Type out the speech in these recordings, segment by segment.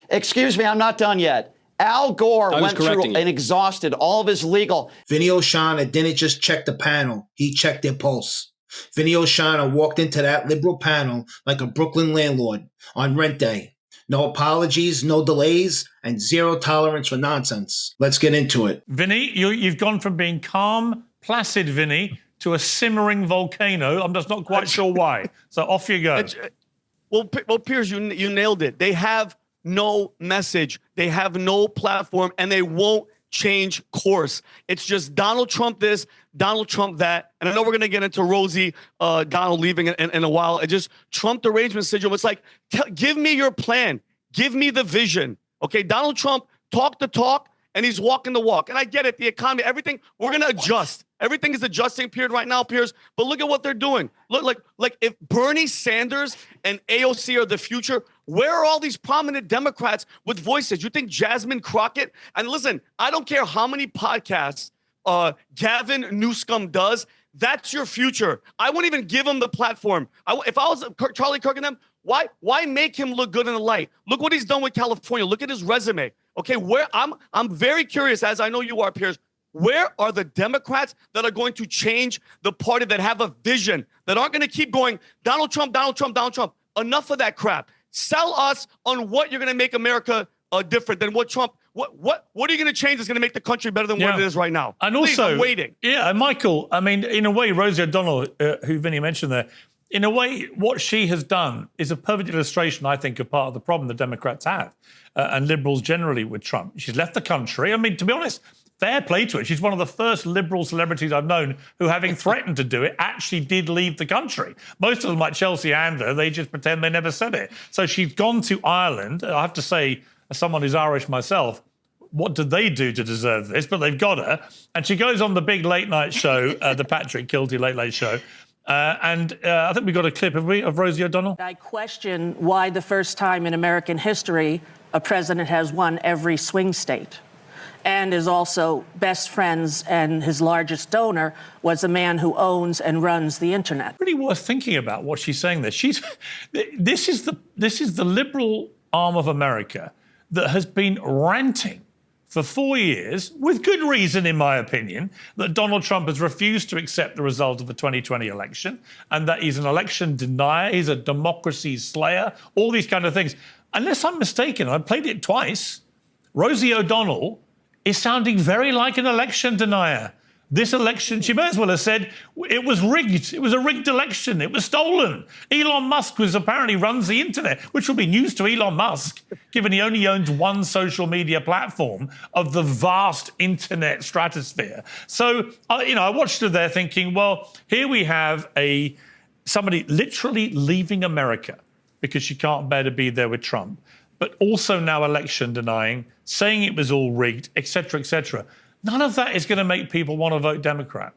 Excuse me, I'm not done yet. Al Gore went through and exhausted all of his legal. Vinny Oshana didn't just check the panel. He checked their pulse. Vinny Oshana walked into that liberal panel like a Brooklyn landlord on rent day. No apologies, no delays, and zero tolerance for nonsense. Let's get into it. Vinny, you've gone from being calm, placid Vinny, to a simmering volcano. I'm just not quite sure why. So off you go. Well, Piers, you nailed it. They have no message. They have no platform, and they won't change course. It's just Donald Trump this, Donald Trump that. And I know we're going to get into Rosie Donald leaving in a while. It just Trump derangement syndrome. It's like, give me your plan. Give me the vision. Okay, Donald Trump talk the talk, and he's walking the walk. And I get it, the economy, everything, we're going to adjust. Everything is adjusting period right now, Piers. But look at what they're doing. Look, like if Bernie Sanders and AOC are the future, where are all these prominent Democrats with voices? You think Jasmine Crockett? And listen, I don't care how many podcasts Gavin Newsom does. That's your future. I wouldn't even give him the platform. If I was Charlie Kirk and them, why make him look good in the light? Look what he's done with California. Look at his resume. Okay, where I'm very curious, as I know you are, Piers. Where are the Democrats that are going to change the party, that have a vision, that aren't going to keep going, Donald Trump, Donald Trump, Donald Trump? Enough of that crap. Sell us on what you're going to make America different than what Trump. What are you going to change that's going to make the country better than what it is right now? And Please, also, I'm waiting. Yeah, Michael, I mean, in a way, Rosie O'Donnell, who Vinny mentioned there, in a way, what she has done is a perfect illustration, I think, of part of the problem the Democrats have, and liberals generally with Trump. She's left the country. I mean, to be honest, fair play to her. She's one of the first liberal celebrities I've known who, having threatened to do it, actually did leave the country. Most of them, like Chelsea Handler, they just pretend they never said it. So she's gone to Ireland. I have to say, as someone who's Irish myself, what did they do to deserve this? But they've got her. And she goes on the big late-night show, the Patrick Kilty Late Late Show. I think we got a clip, have we, of Rosie O'Donnell? I question why the first time in American history a president has won every swing state and is also best friends, and his largest donor was a man who owns and runs the internet. Really worth thinking about what she's saying there. This is the liberal arm of America that has been ranting for 4 years, with good reason, in my opinion, that Donald Trump has refused to accept the result of the 2020 election, and that he's an election denier, he's a democracy slayer, all these kind of things. Unless I'm mistaken, I played it twice, Rosie O'Donnell is sounding very like an election denier. This election, she may as well have said, it was rigged. It was a rigged election. It was stolen. Elon Musk apparently runs the internet, which will be news to Elon Musk, given he only owns one social media platform of the vast internet stratosphere. So, I watched her there thinking, well, here we have somebody literally leaving America because she can't bear to be there with Trump, but also now election denying, saying it was all rigged, et cetera, et cetera. None of that is going to make people want to vote Democrat.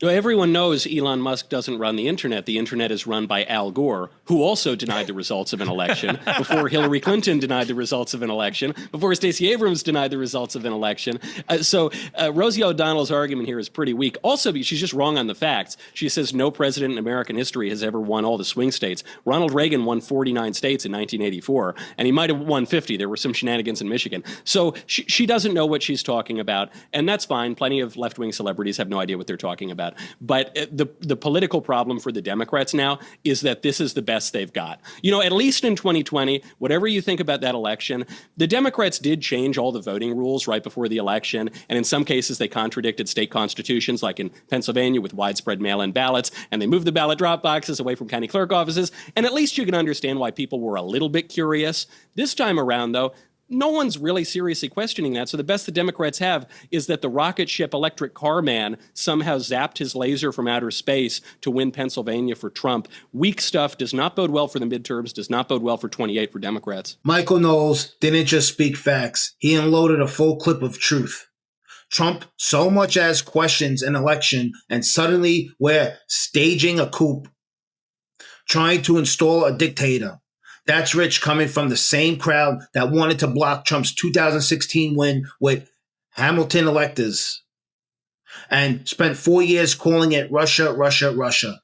Well, everyone knows Elon Musk doesn't run the internet. The internet is run by Al Gore, who also denied the results of an election before Hillary Clinton denied the results of an election, before Stacey Abrams denied the results of an election. So Rosie O'Donnell's argument here is pretty weak. Also, she's just wrong on the facts. She says no president in American history has ever won all the swing states. Ronald Reagan won 49 states in 1984, and he might have won 50. There were some shenanigans in Michigan. So she doesn't know what she's talking about, and that's fine. Plenty of left-wing celebrities have no idea what they're talking about. But the political problem for the Democrats now is that this is the best they've got. At least in 2020, whatever you think about that election, the Democrats did change all the voting rules right before the election. And in some cases, they contradicted state constitutions, like in Pennsylvania with widespread mail-in ballots. And they moved the ballot drop boxes away from county clerk offices. And at least you can understand why people were a little bit curious. This time around, though, no one's really seriously questioning that. So the best the Democrats have is that the rocket ship electric car man somehow zapped his laser from outer space to win Pennsylvania for Trump. Weak stuff does not bode well for the midterms, does not bode well for 28 for Democrats. Michael Knowles didn't just speak facts. He unloaded a full clip of truth. Trump so much as questions an election, and suddenly we're staging a coup, trying to install a dictator. That's rich coming from the same crowd that wanted to block Trump's 2016 win with Hamilton electors and spent 4 years calling it Russia, Russia, Russia.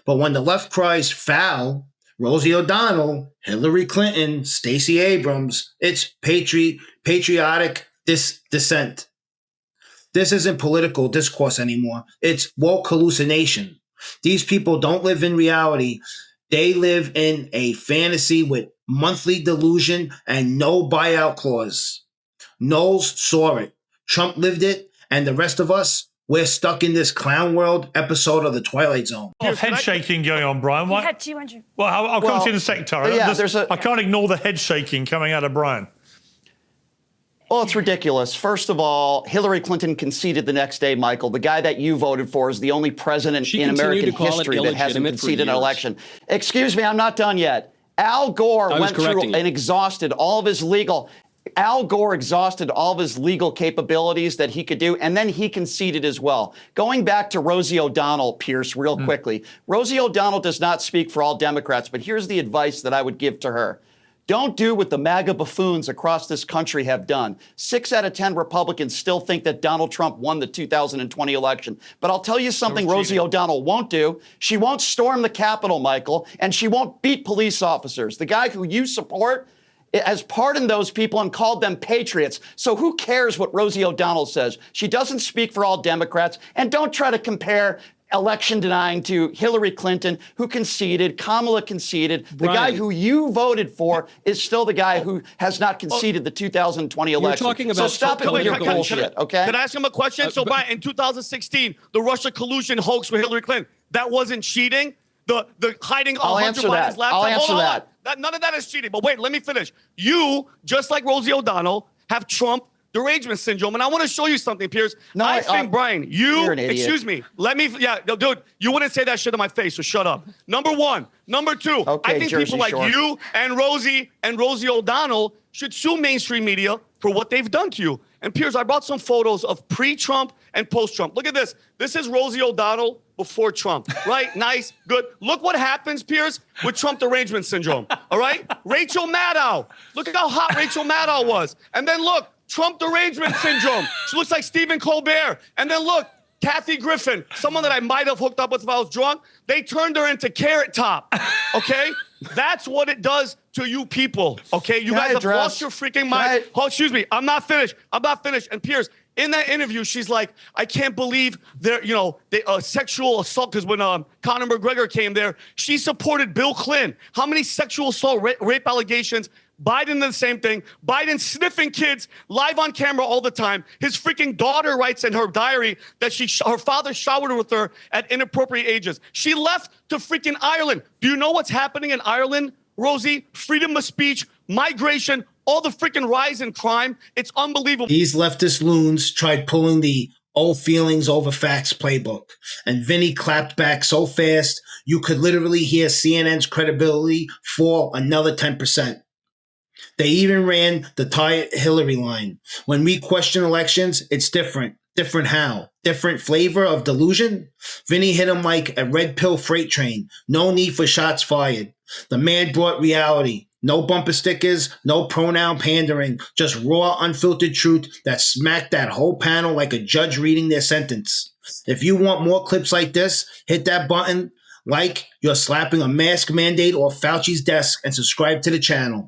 But when the left cries foul, Rosie O'Donnell, Hillary Clinton, Stacey Abrams. It's patriotic dissent. This isn't political discourse anymore. It's woke hallucination. These people don't live in reality. They live in a fantasy with monthly delusion and no buyout clause. Knowles saw it. Trump lived it. And the rest of us, we're stuck in this clown world episode of The Twilight Zone. Head shaking going on, Brian. We had 200. Well, I'll come to you in a sec, Tara. Yeah, I can't ignore the head shaking coming out of Brian. Well, it's ridiculous. First of all, Hillary Clinton conceded the next day, Michael. The guy that you voted for is the only president in American history that hasn't conceded an election. Excuse me, I'm not done yet. Al Gore went through and exhausted all of his legal... Al Gore exhausted all of his legal capabilities that he could do, and then he conceded as well. Going back to Rosie O'Donnell, Pierce, real quickly. Rosie O'Donnell does not speak for all Democrats, but here's the advice that I would give to her. Don't do what the MAGA buffoons across this country have done. 6 out of 10 Republicans still think that Donald Trump won the 2020 election. But I'll tell you something Rosie O'Donnell won't do. She won't storm the Capitol, Michael, and she won't beat police officers. The guy who you support has pardoned those people and called them patriots. So who cares what Rosie O'Donnell says? She doesn't speak for all Democrats. And don't try to compare election denying to Hillary Clinton, who conceded, Kamala conceded. The guy who you voted for is still the guy who has not conceded the 2020 election. You're talking about so stop it with your bullshit, okay? Can I ask him a question? So, Brian, in 2016, the Russia collusion hoax with Hillary Clinton, that wasn't cheating? The hiding Hunter Biden's laptop? I'll answer that. None of that is cheating. But wait, let me finish. You, just like Rosie O'Donnell, have Trump derangement syndrome. And I want to show you something, Pierce. No, I think, Brian, you're an idiot. Excuse me. Dude, you wouldn't say that shit in my face, so shut up. Number one. Number two, okay, I think Jersey people like Shore. you and Rosie O'Donnell should sue mainstream media for what they've done to you. And Piers, I brought some photos of pre-Trump and post-Trump. Look at this. This is Rosie O'Donnell before Trump, right? Nice, good. Look what happens, Piers, with Trump derangement syndrome, all right? Rachel Maddow. Look at how hot Rachel Maddow was. And then look, Trump derangement syndrome. She looks like Stephen Colbert. And then look, Kathy Griffin, someone that I might have hooked up with if I was drunk. They turned her into Carrot Top, okay? That's what it does to you people, okay? You guys have lost your freaking mind. Oh, excuse me, I'm not finished. And Piers, in that interview, she's like, I can't believe sexual assault, because when Conor McGregor came there, she supported Bill Clinton. How many sexual assault rape allegations? Biden the same thing. Biden sniffing kids live on camera all the time. His freaking daughter writes in her diary that her father showered with her at inappropriate ages. She left to freaking Ireland. Do you know what's happening in Ireland, Rosie? Freedom of speech, migration, all the freaking rise in crime. It's unbelievable. These leftist loons tried pulling the old feelings over facts playbook, and Vinny clapped back so fast you could literally hear CNN's credibility fall another 10%. They even ran the tired Hillary line. When we question elections, it's different. Different how? Different flavor of delusion? Vinny hit him like a red pill freight train. No need for shots fired. The man brought reality. No bumper stickers, no pronoun pandering, just raw, unfiltered truth that smacked that whole panel like a judge reading their sentence. If you want more clips like this, hit that button like you're slapping a mask mandate off Fauci's desk and subscribe to the channel.